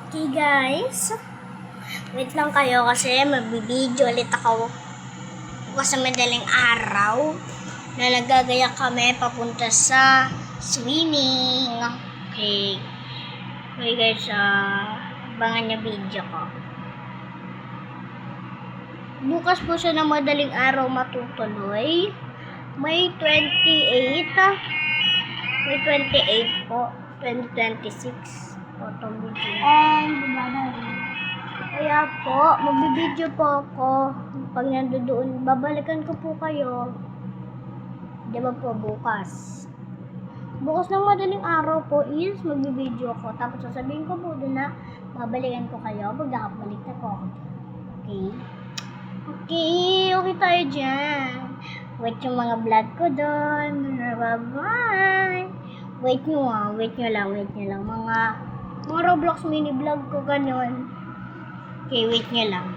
Okay guys, wait lang kayo kasi magbibideo ulit ako bukas sa madaling araw na nagagaya kami papunta sa swimming. Okay. Okay guys, abangan niyo video ko. Bukas po siya ng madaling araw matutuloy. May 28. May 28 po. 2026. Itong video. Kaya po, magbibideo po ako. Pag nandoon, babalikan ko po kayo. Di ba po bukas? Bukas ng madaling araw po is magbibideo ako. Tapos sasabihin ko po doon na babalikan ko kayo pag nakabalik na po ako. Okay? Okay tayo dyan. Wait yung mga vlog ko doon. Bye-bye. Wait nyo lang. Mga Roblox mini vlog ko ganun. Okay, wait nyo lang.